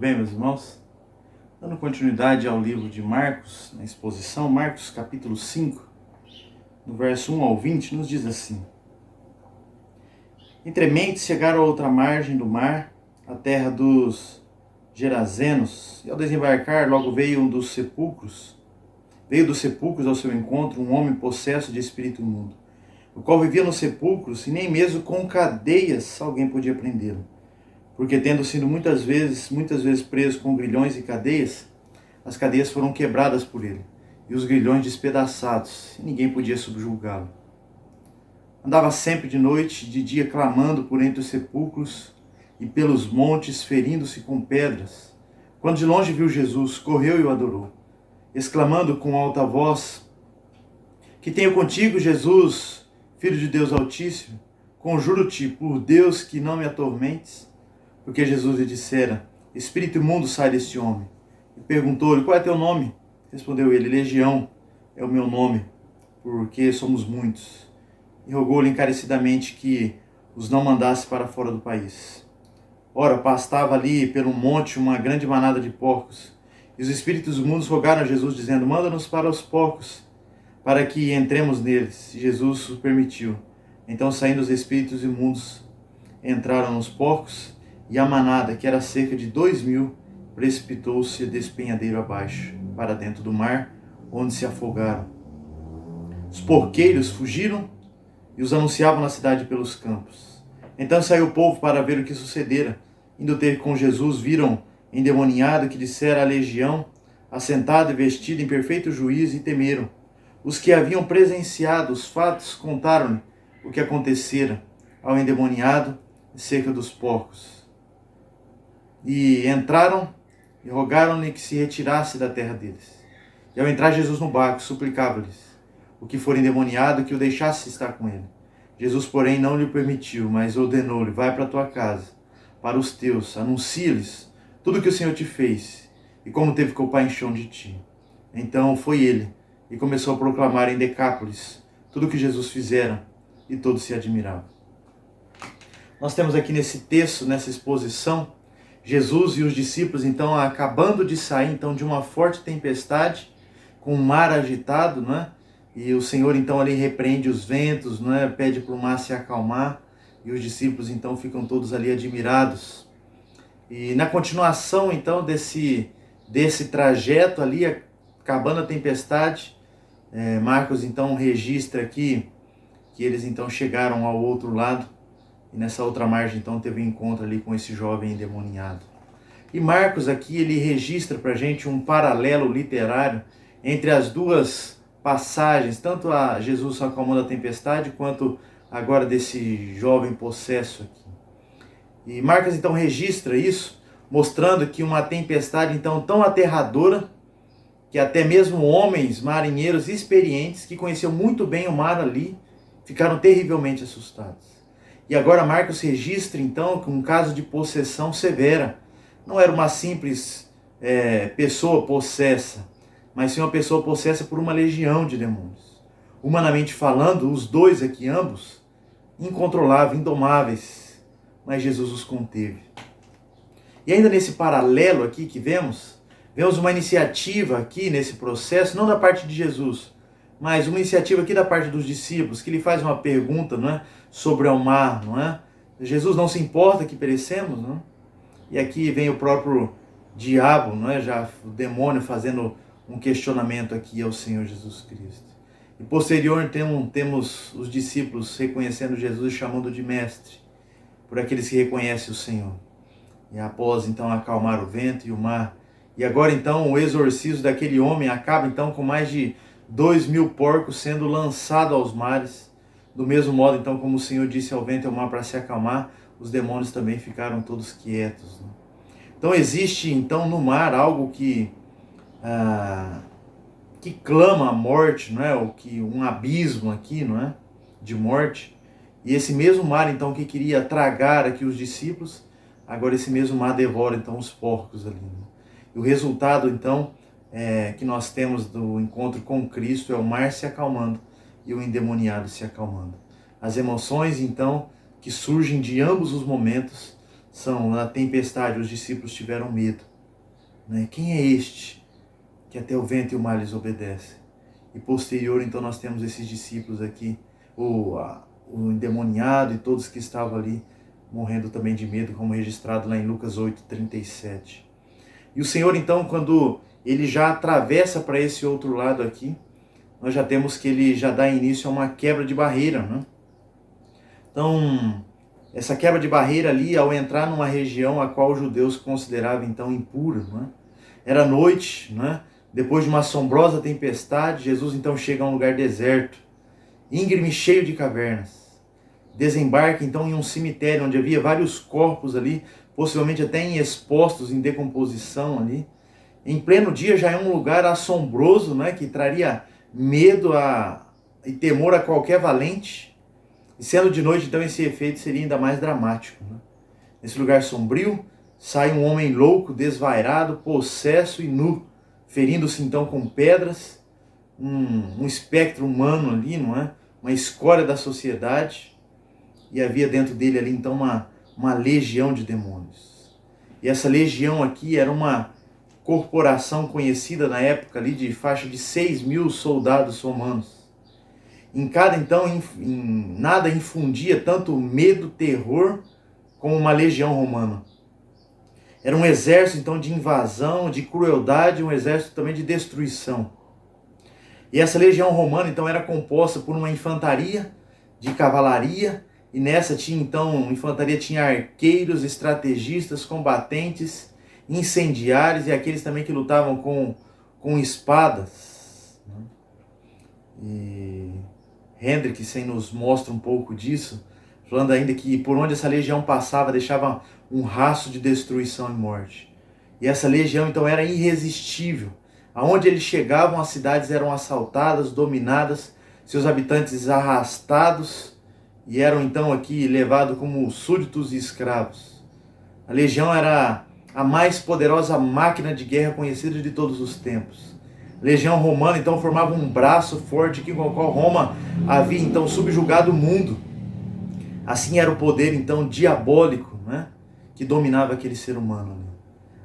bem, meus irmãos? Dando continuidade ao livro de Marcos, na exposição, Marcos capítulo 5, no verso 1 ao 20, nos diz assim: Entrementes chegaram a outra margem do mar, a terra dos Gerazenos, e ao desembarcar logo veio dos sepulcros ao seu encontro um homem possesso de espírito imundo, o qual vivia nos sepulcros e nem mesmo com cadeias alguém podia prendê-lo. Porque tendo sido muitas vezes preso com grilhões e cadeias, as cadeias foram quebradas por ele, e os grilhões despedaçados, e ninguém podia subjugá-lo. Andava sempre de noite e de dia clamando por entre os sepulcros e pelos montes, ferindo-se com pedras. Quando de longe viu Jesus, correu e o adorou, exclamando com alta voz: Que tenho contigo, Jesus, Filho de Deus Altíssimo? Conjuro-te por Deus que não me atormentes. Porque Jesus lhe dissera: Espírito imundo, sai deste homem. E perguntou-lhe: Qual é teu nome? Respondeu ele: Legião é o meu nome, porque somos muitos. E rogou-lhe encarecidamente que os não mandasse para fora do país. Ora, pastava ali pelo monte uma grande manada de porcos. E os espíritos imundos rogaram a Jesus, dizendo: Manda-nos para os porcos, para que entremos neles. E Jesus o permitiu. Então, saindo os espíritos imundos, entraram nos porcos, e a manada, que era cerca de 2.000, precipitou-se despenhadeiro abaixo, para dentro do mar, onde se afogaram. Os porqueiros fugiram e os anunciavam na cidade pelos campos. Então saiu o povo para ver o que sucedera. Indo ter com Jesus, viram endemoniado que dissera a legião, assentado e vestido em perfeito juízo, e temeram. Os que haviam presenciado os fatos contaram-lhe o que acontecera ao endemoniado cerca dos porcos. E entraram e rogaram-lhe que se retirasse da terra deles. E ao entrar Jesus no barco, suplicava-lhes o que for endemoniado que o deixasse estar com ele. Jesus, porém, não lhe permitiu, mas ordenou-lhe: Vai para a tua casa, para os teus, anuncia-lhes tudo o que o Senhor te fez e como teve compaixão de ti. Então foi ele e começou a proclamar em Decápolis tudo o que Jesus fizera, e todos se admiravam. Nós temos aqui nesse texto, nessa exposição, Jesus e os discípulos, então, acabando de sair, então, de uma forte tempestade, com o mar agitado, né? E o Senhor, então, ali repreende os ventos, né? Pede para o mar se acalmar, e os discípulos, então, ficam todos ali admirados. E na continuação, então, desse trajeto ali, acabando a tempestade, Marcos, então, registra aqui que eles, então, chegaram ao outro lado. E nessa outra margem, então, teve um encontro ali com esse jovem endemoniado. E Marcos aqui, ele registra para a gente um paralelo literário entre as duas passagens, tanto a Jesus acalmando a tempestade, quanto agora desse jovem possesso aqui. E Marcos, então, registra isso, mostrando que uma tempestade, então, tão aterradora, que até mesmo homens, marinheiros experientes, que conheciam muito bem o mar ali, ficaram terrivelmente assustados. E agora Marcos registra, então, um caso de possessão severa. Não era uma simples pessoa possessa, mas sim uma pessoa possessa por uma legião de demônios. Humanamente falando, os dois aqui, ambos, incontroláveis, indomáveis, mas Jesus os conteve. E ainda nesse paralelo aqui que vemos uma iniciativa aqui nesse processo, não da parte de Jesus, mas uma iniciativa aqui da parte dos discípulos, que lhe faz uma pergunta, não é, sobre o mar, não é? Jesus não se importa que perecemos, não é? E aqui vem o próprio diabo, não é? Já o demônio fazendo um questionamento aqui ao Senhor Jesus Cristo. E posterior temos os discípulos reconhecendo Jesus e chamando de mestre, por aqueles que reconhecem o Senhor. E após então acalmar o vento e o mar, e agora então o exorcismo daquele homem acaba então com mais de 2.000 porcos sendo lançados aos mares. Do mesmo modo, então, como o Senhor disse ao vento e ao mar para se acalmar, os demônios também ficaram todos quietos. Né? Então existe, então, no mar algo que clama a morte, não é? Ou que um abismo aqui, não é? De morte. E esse mesmo mar, então, que queria tragar aqui os discípulos, agora esse mesmo mar devora, então, os porcos ali. Né? E o resultado, então, que nós temos do encontro com Cristo é o mar se acalmando e o endemoniado se acalmando. As emoções, então, que surgem de ambos os momentos são: na tempestade os discípulos tiveram medo, né? Quem é este que até o vento e o mar lhes obedece? E posterior, então, nós temos esses discípulos aqui, o endemoniado e todos que estavam ali morrendo também de medo, como registrado lá em Lucas 8:37. E o Senhor, então, quando ele já atravessa para esse outro lado aqui, nós já temos que ele já dá início a uma quebra de barreira, né? Então, essa quebra de barreira ali, ao entrar numa região a qual os judeus consideravam então impura, né? Era noite, né? Depois de uma assombrosa tempestade, Jesus então chega a um lugar deserto, íngreme, cheio de cavernas. Desembarca então em um cemitério onde havia vários corpos ali, possivelmente até expostos em decomposição ali. Em pleno dia já é um lugar assombroso, né? Que traria medo e temor a qualquer valente. E sendo de noite, então, esse efeito seria ainda mais dramático, né? Nesse lugar sombrio, sai um homem louco, desvairado, possesso e nu, ferindo-se então com pedras, um espectro humano ali, não é? Uma escória da sociedade, e havia dentro dele ali então uma legião de demônios. E essa legião aqui era uma corporação conhecida na época ali de faixa de 6.000 soldados romanos. Em cada, então, nada infundia tanto medo, terror, como uma legião romana. Era um exército, então, de invasão, de crueldade, um exército também de destruição. E essa legião romana, então, era composta por uma infantaria de cavalaria, e nessa tinha, então, infantaria tinha arqueiros, estrategistas, combatentes, incendiários e aqueles também que lutavam com espadas. E Hendrickson nos mostra um pouco disso, falando ainda que por onde essa legião passava deixava um rastro de destruição e morte. E essa legião então era irresistível. Aonde eles chegavam, as cidades eram assaltadas, dominadas, seus habitantes arrastados e eram então aqui levados como súditos e escravos. A legião era a mais poderosa máquina de guerra conhecida de todos os tempos. A legião romana então formava um braço forte com o qual Roma havia então subjugado o mundo. Assim era o poder então diabólico, né, que dominava aquele ser humano.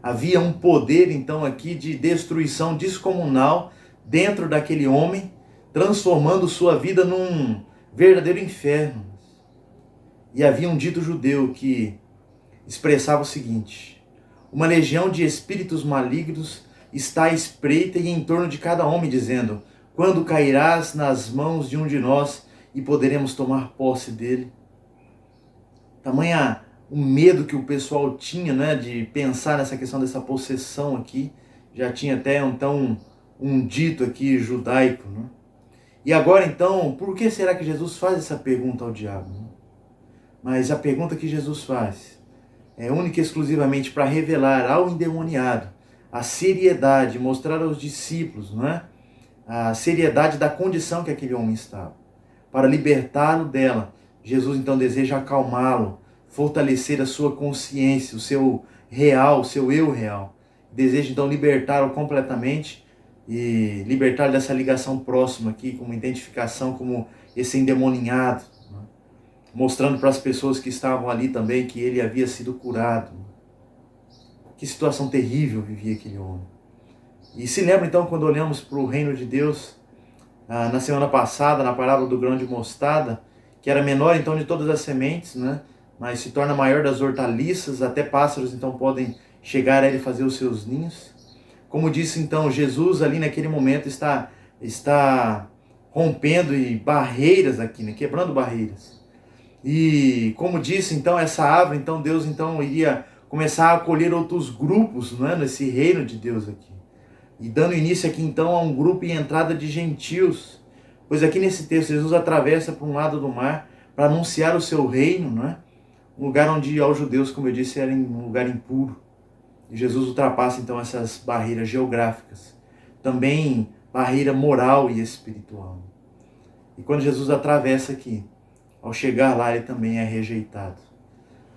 Havia um poder então aqui de destruição descomunal dentro daquele homem, transformando sua vida num verdadeiro inferno. E havia um dito judeu que expressava o seguinte: uma legião de espíritos malignos está à espreita e em torno de cada homem, dizendo: quando cairás nas mãos de um de nós e poderemos tomar posse dele? Tamanha o medo que o pessoal tinha, né, de pensar nessa questão dessa possessão aqui. Já tinha até então um dito aqui judaico, né? E agora então, por que será que Jesus faz essa pergunta ao diabo? Mas a pergunta que Jesus faz é única e exclusivamente para revelar ao endemoniado a seriedade, mostrar aos discípulos, não é? A seriedade da condição que aquele homem estava. Para libertá-lo dela, Jesus então deseja acalmá-lo, fortalecer a sua consciência, o seu real, o seu eu real. Deseja então libertá-lo completamente e libertá-lo dessa ligação próxima aqui, como identificação como esse endemoninhado, né? Mostrando para as pessoas que estavam ali também que ele havia sido curado. Que situação terrível vivia aquele homem. E se lembra então quando olhamos para o reino de Deus, na semana passada, na parábola do grão de mostarda, que era menor então de todas as sementes, né? Mas se torna maior das hortaliças, até pássaros então podem chegar a ele fazer os seus ninhos. Como disse então, Jesus ali naquele momento está rompendo barreiras aqui, né? Quebrando barreiras. E como disse então, essa árvore, então Deus então iria começar a acolher outros grupos, não é? Nesse reino de Deus aqui. E dando início aqui então a um grupo e entrada de gentios. Pois aqui nesse texto Jesus atravessa para um lado do mar para anunciar o seu reino, não é? Um lugar onde aos judeus, como eu disse, era um lugar impuro. E Jesus ultrapassa então essas barreiras geográficas. Também barreira moral e espiritual. E quando Jesus atravessa aqui, ao chegar lá ele também é rejeitado.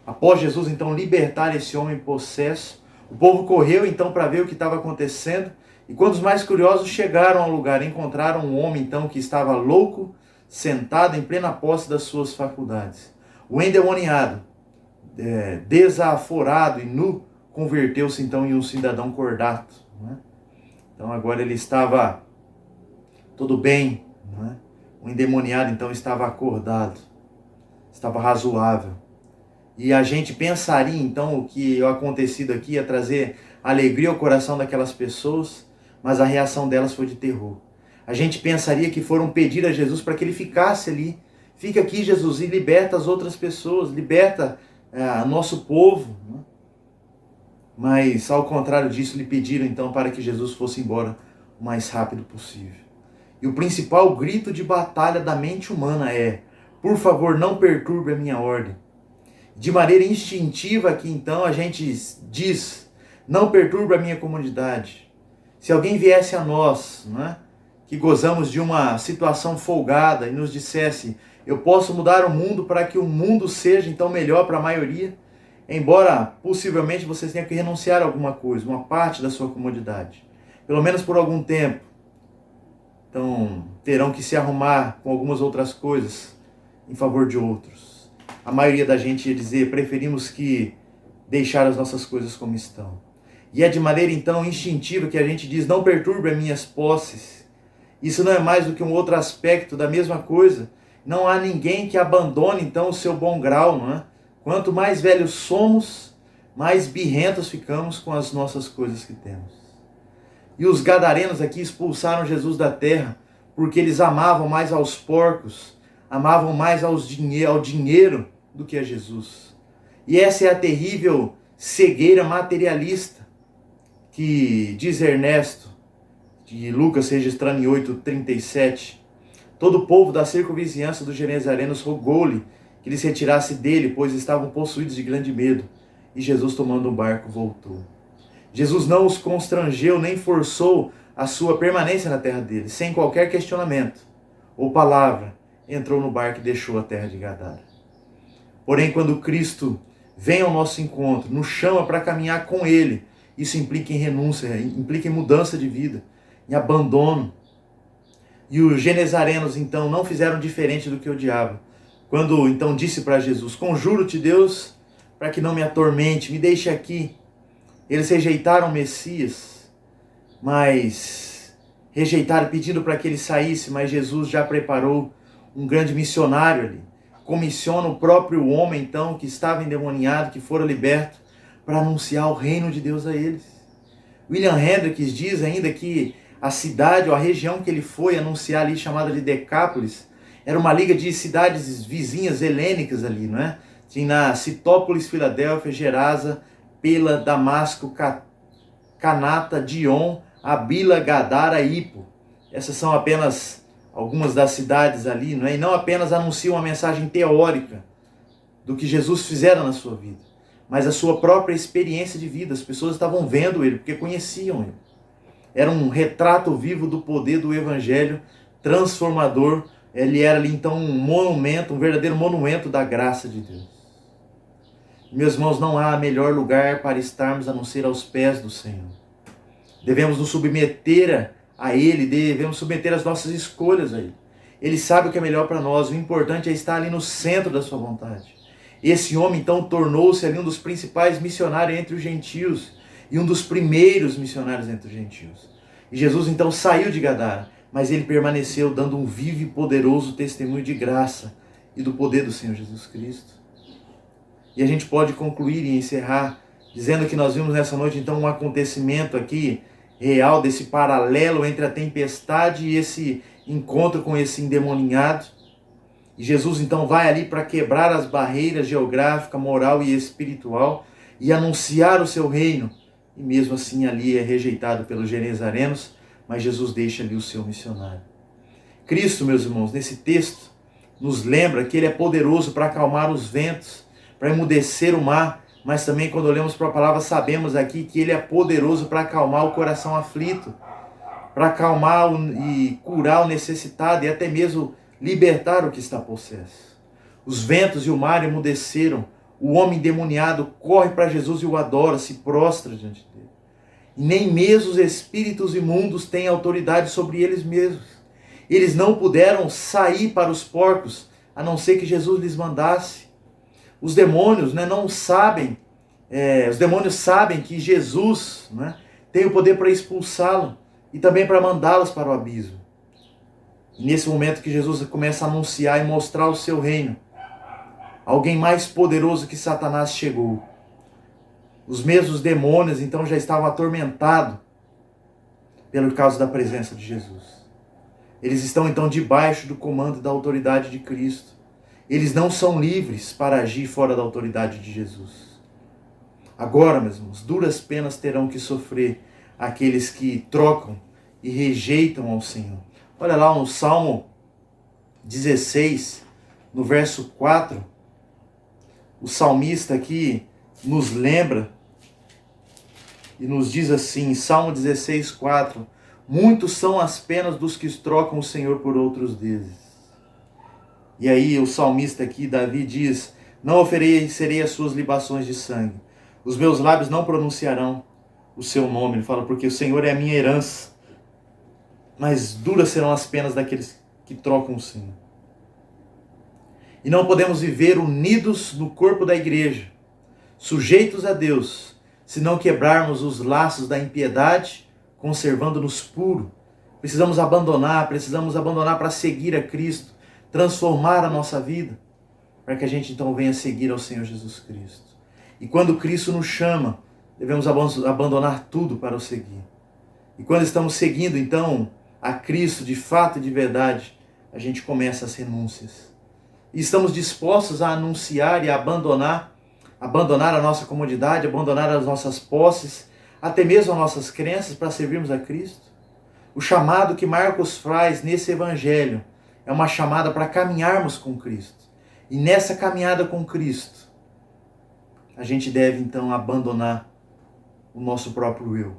Após Jesus então libertar esse homem possesso, o povo correu então para ver o que estava acontecendo. E quando os mais curiosos chegaram ao lugar, encontraram um homem então que estava louco, sentado em plena posse das suas faculdades. O endemoniado, desaforado e nu, converteu-se então em um cidadão cordato, né? Então agora ele estava tudo bem, né? O endemoniado então estava acordado, estava razoável. E a gente pensaria então o que o acontecido aqui ia trazer alegria ao coração daquelas pessoas, mas a reação delas foi de terror. A gente pensaria que foram pedir a Jesus para que ele ficasse ali. Fica aqui, Jesus, e liberta as outras pessoas, liberta nosso povo, né? Mas ao contrário disso, lhe pediram então para que Jesus fosse embora o mais rápido possível. E o principal grito de batalha da mente humana é: por favor, não perturbe a minha ordem. De maneira instintiva aqui então a gente diz: não perturbe a minha comunidade. Se alguém viesse a nós, né, que gozamos de uma situação folgada e nos dissesse: eu posso mudar o mundo para que o mundo seja então melhor para a maioria, embora possivelmente vocês tenham que renunciar a alguma coisa, uma parte da sua comodidade, pelo menos por algum tempo. Então terão que se arrumar com algumas outras coisas em favor de outros. A maioria da gente ia dizer: preferimos que deixar as nossas coisas como estão. E é de maneira então instintiva que a gente diz: não perturbe as minhas posses. Isso não é mais do que um outro aspecto da mesma coisa. Não há ninguém que abandone então o seu bom grau, não é? Quanto mais velhos somos, mais birrentos ficamos com as nossas coisas que temos. E os gadarenos aqui expulsaram Jesus da terra porque eles amavam mais aos porcos, amavam mais ao dinheiro do que a Jesus. E essa é a terrível cegueira materialista que diz Ernesto, de Lucas registrando em 8:37. Todo o povo da circunvizinhança dos Genezarenos rogou-lhe que ele se retirasse dele, pois estavam possuídos de grande medo. E Jesus, tomando um barco, voltou. Jesus não os constrangeu nem forçou a sua permanência na terra deles, sem qualquer questionamento ou palavra, entrou no barco e deixou a terra de Gadara. Porém, quando Cristo vem ao nosso encontro, nos chama para caminhar com Ele, isso implica em renúncia, implica em mudança de vida, em abandono. E os genezarenos, então, não fizeram diferente do que o diabo. Quando, então, disse para Jesus: conjuro-te, Deus, para que não me atormente, me deixe aqui. Eles rejeitaram o Messias, mas rejeitaram pedindo para que ele saísse, mas Jesus já preparou um grande missionário ali. Comissiona o próprio homem, então, que estava endemoniado, que fora liberto, para anunciar o reino de Deus a eles. William Hendricks diz ainda que a cidade ou a região que ele foi anunciar ali, chamada de Decápolis, era uma liga de cidades vizinhas helênicas ali, não é? Tinha Citópolis, Filadélfia, Gerasa, Pela, Damasco, Canata, Dion, Abila, Gadara e Hippo. Essas são apenas algumas das cidades ali, não é? E não apenas anunciam uma mensagem teórica do que Jesus fizera na sua vida, mas a sua própria experiência de vida. As pessoas estavam vendo ele porque conheciam ele. Era um retrato vivo do poder do evangelho transformador. Ele era ali então um monumento, um verdadeiro monumento da graça de Deus. Meus irmãos, não há melhor lugar para estarmos a não ser aos pés do Senhor. Devemos nos submeter a Ele, devemos submeter as nossas escolhas a Ele. Ele sabe o que é melhor para nós, o importante é estar ali no centro da sua vontade. Esse homem então tornou-se ali um dos principais missionários entre os gentios e um dos primeiros missionários entre os gentios. E Jesus então saiu de Gadara, mas ele permaneceu dando um vivo e poderoso testemunho de graça e do poder do Senhor Jesus Cristo. E a gente pode concluir e encerrar dizendo que nós vimos nessa noite então um acontecimento aqui real desse paralelo entre a tempestade e esse encontro com esse endemoniado. E Jesus então vai ali para quebrar as barreiras geográfica, moral e espiritual e anunciar o seu reino. E mesmo assim ali é rejeitado pelos genezarenos, mas Jesus deixa ali o seu missionário. Cristo, meus irmãos, nesse texto nos lembra que ele é poderoso para acalmar os ventos, para emudecer o mar, mas também quando olhamos para a palavra sabemos aqui que ele é poderoso para acalmar o coração aflito, para acalmar e curar o necessitado e até mesmo libertar o que está possesso. Os ventos e o mar emudeceram, o homem endemoniado corre para Jesus e o adora, se prostra diante dele. E nem mesmo os espíritos imundos têm autoridade sobre eles mesmos. Eles não puderam sair para os porcos, a não ser que Jesus lhes mandasse. Os demônios não sabem Os demônios sabem que Jesus, né, tem o poder para expulsá-lo e também para mandá-los para o abismo. E nesse momento que Jesus começa a anunciar e mostrar o seu reino, alguém mais poderoso que Satanás chegou. Os mesmos demônios então já estavam atormentados pelo causa da presença de Jesus. Eles estão então debaixo do comando e da autoridade de Cristo. Eles não são livres para agir fora da autoridade de Jesus. Agora, meus irmãos, duras penas terão que sofrer aqueles que trocam e rejeitam ao Senhor. Olha lá no Salmo 16, no verso 4, o salmista aqui nos lembra e nos diz assim, Salmo 16, 4, muitos são as penas dos que trocam o Senhor por outros deuses. E aí o salmista aqui, Davi, diz, não oferecerei as suas libações de sangue, os meus lábios não pronunciarão o seu nome. Ele fala, porque o Senhor é a minha herança, mas duras serão as penas daqueles que trocam o Senhor. E não podemos viver unidos no corpo da igreja, sujeitos a Deus, se não quebrarmos os laços da impiedade, conservando-nos puros. Precisamos abandonar para seguir a Cristo, transformar a nossa vida, para que a gente então venha seguir ao Senhor Jesus Cristo. E quando Cristo nos chama, devemos abandonar tudo para o seguir. E quando estamos seguindo então a Cristo de fato e de verdade, a gente começa as renúncias. E estamos dispostos a anunciar e a abandonar a nossa comodidade, abandonar as nossas posses, até mesmo as nossas crenças para servirmos a Cristo. O chamado que Marcos faz nesse evangelho é uma chamada para caminharmos com Cristo. E nessa caminhada com Cristo, a gente deve então abandonar o nosso próprio eu.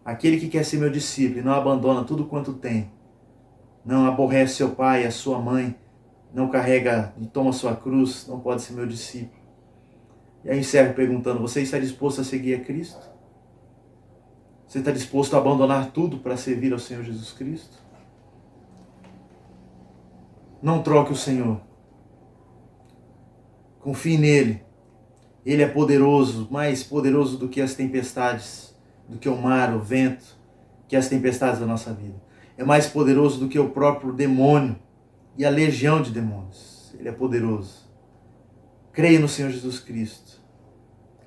Aquele que quer ser meu discípulo e não abandona tudo quanto tem, não aborrece seu pai, a sua mãe, não carrega e toma sua cruz, não pode ser meu discípulo. E aí encerro perguntando, você está disposto a seguir a Cristo? Você está disposto a abandonar tudo para servir ao Senhor Jesus Cristo? Não troque o Senhor. Confie nele. Ele é poderoso, mais poderoso do que as tempestades, do que o mar, o vento, que as tempestades da nossa vida. É mais poderoso do que o próprio demônio e a legião de demônios. Ele é poderoso. Creia no Senhor Jesus Cristo.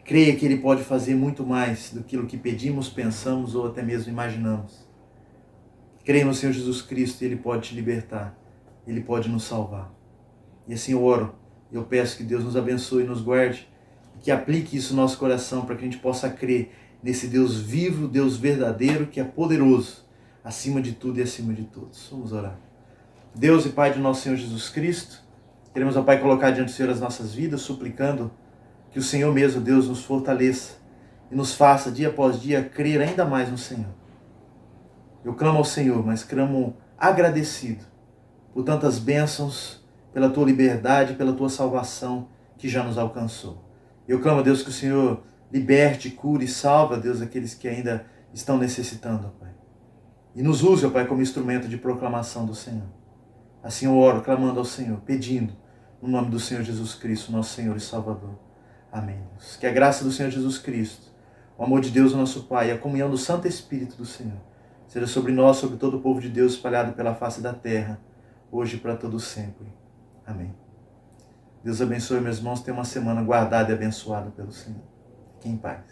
Creia que Ele pode fazer muito mais do que pedimos, pensamos ou até mesmo imaginamos. Creia no Senhor Jesus Cristo e Ele pode te libertar. Ele pode nos salvar. E assim eu oro. Eu peço que Deus nos abençoe e nos guarde. E que aplique isso no nosso coração para que a gente possa crer nesse Deus vivo, Deus verdadeiro, que é poderoso, acima de tudo e acima de todos. Vamos orar. Deus e Pai de nosso Senhor Jesus Cristo, queremos, ó Pai, colocar diante do Senhor as nossas vidas, suplicando que o Senhor mesmo, Deus, nos fortaleça e nos faça, dia após dia, crer ainda mais no Senhor. Eu clamo ao Senhor, mas clamo agradecido por tantas bênçãos, pela Tua liberdade, pela Tua salvação que já nos alcançou. Eu clamo a Deus que o Senhor liberte, cure e salve, Deus, aqueles que ainda estão necessitando, ó Pai. E nos use, ó Pai, como instrumento de proclamação do Senhor. Assim eu oro, clamando ao Senhor, pedindo, no nome do Senhor Jesus Cristo, nosso Senhor e Salvador. Amém. Deus. Que a graça do Senhor Jesus Cristo, o amor de Deus, o nosso Pai, e a comunhão do Santo Espírito do Senhor, seja sobre nós, sobre todo o povo de Deus espalhado pela face da terra, hoje e para todo sempre. Amém. Deus abençoe, meus irmãos. Tenha uma semana guardada e abençoada pelo Senhor. Fiquem em paz.